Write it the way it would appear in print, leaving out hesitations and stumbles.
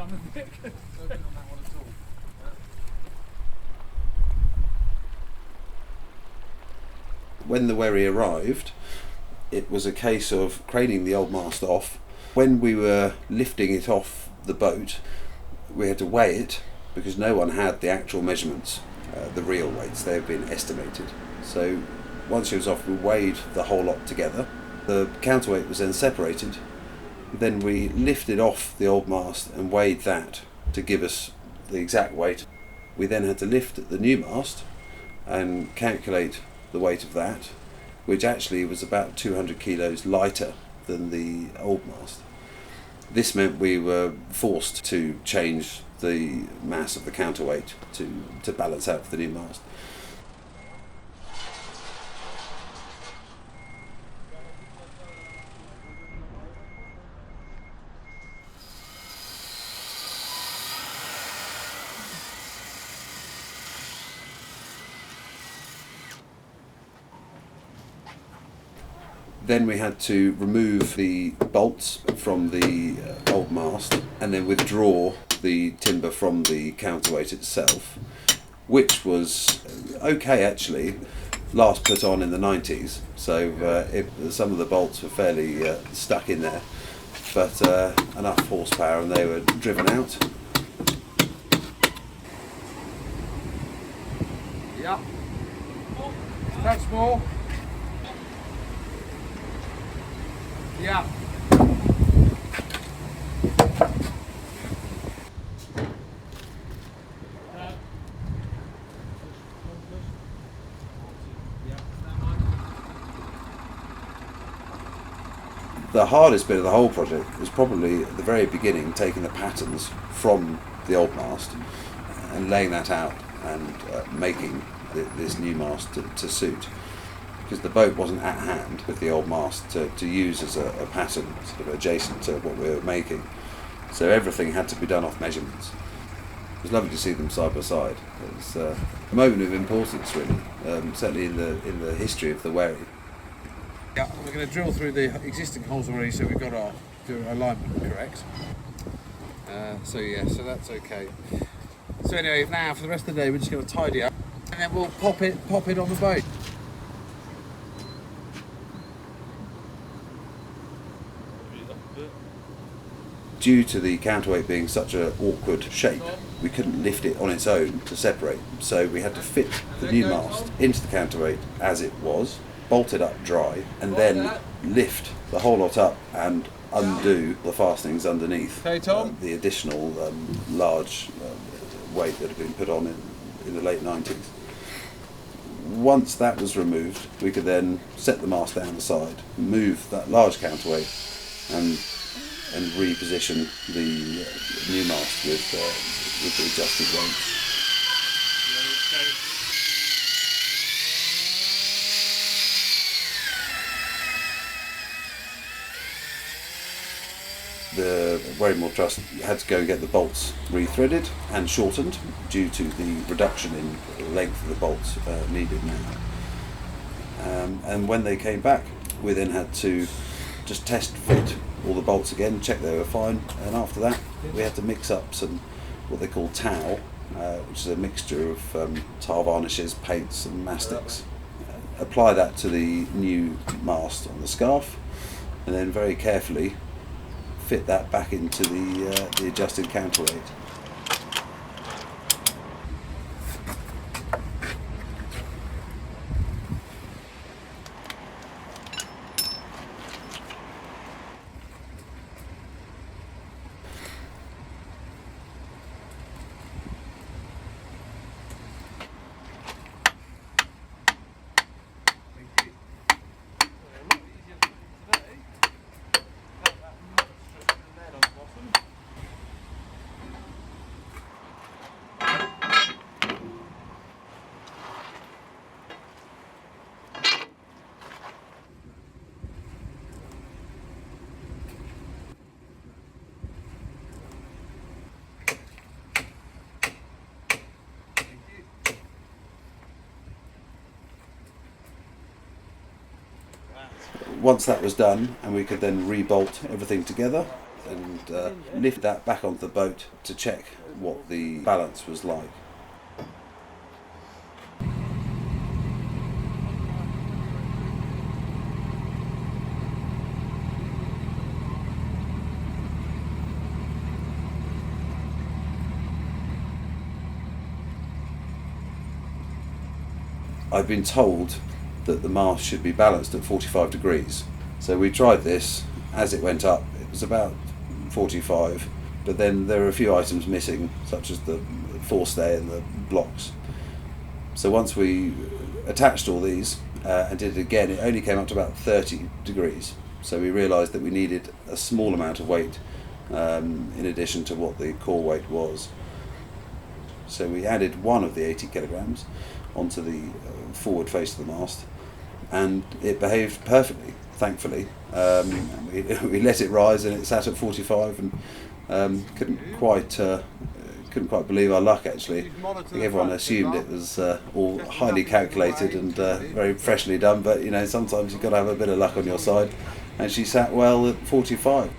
on the Nick. Don't on that one at all. When the wherry arrived, it was a case of craning the old mast off. When we were lifting it off the boat, we had to weigh it because no one had the actual measurements, the real weights. They have been estimated. So once she was off, we weighed the whole lot together. The counterweight was then separated. Then we lifted off the old mast and weighed that to give us the exact weight. We then had to lift the new mast and calculate the weight of that, which actually was about 200 kilos lighter than the old mast. This meant we were forced to change the mass of the counterweight to balance out for the new mast. Then we had to remove the bolts from the old mast and then withdraw the timber from the counterweight itself, which was okay actually, last put on in the 90s, so some of the bolts were fairly stuck in there, but enough horsepower and they were driven out. Yep. That's more. Yeah. The hardest bit of the whole project was probably at the very beginning, taking the patterns from the old mast and laying that out and making this new mast to suit. Because the boat wasn't at hand with the old mast to use as a pattern sort of adjacent to what we were making. So everything had to be done off measurements. It was lovely to see them side by side. It was a moment of importance really, certainly in the history of the wherry. Yeah, we're going to drill through the existing holes already, so we've got our alignment correct. So that's okay. So anyway, now for the rest of the day we're just going to tidy up and then we'll pop it on the boat. Due to the counterweight being such an awkward shape, we couldn't lift it on its own to separate, so we had to fit the new mast into the counterweight as it was, bolt it up dry, and then lift the whole lot up and undo the fastenings underneath. Okay, Tom? The additional large weight that had been put on in the late 90s. Once that was removed, we could then set the mast down the side, move that large counterweight, and reposition the new mast with the adjusted weights. The Wherrymore Trust had to go and get the bolts rethreaded and shortened due to the reduction in length of the bolts needed now. And when they came back, we then had to just test fit all the bolts again, check they were fine, and after that we had to mix up some what they call towel, which is a mixture of tar varnishes, paints and mastics. Apply that to the new mast on the scarf and then very carefully fit that back into the adjusted counterweight. Once that was done and we could then rebolt everything together, and lift that back onto the boat to check what the balance was like. I've been told that the mast should be balanced at 45 degrees. So we tried this. As it went up, it was about 45, but then there were a few items missing, such as the forestay and the blocks. So once we attached all these and did it again, it only came up to about 30 degrees. So we realised that we needed a small amount of weight in addition to what the core weight was. So we added one of the 80 kilograms onto the forward face of the mast, and it behaved perfectly, thankfully. We let it rise and it sat at 45, and couldn't quite believe our luck, actually. I think everyone assumed it was all highly calculated and very freshly done, but sometimes you've got to have a bit of luck on your side, and she sat well at 45.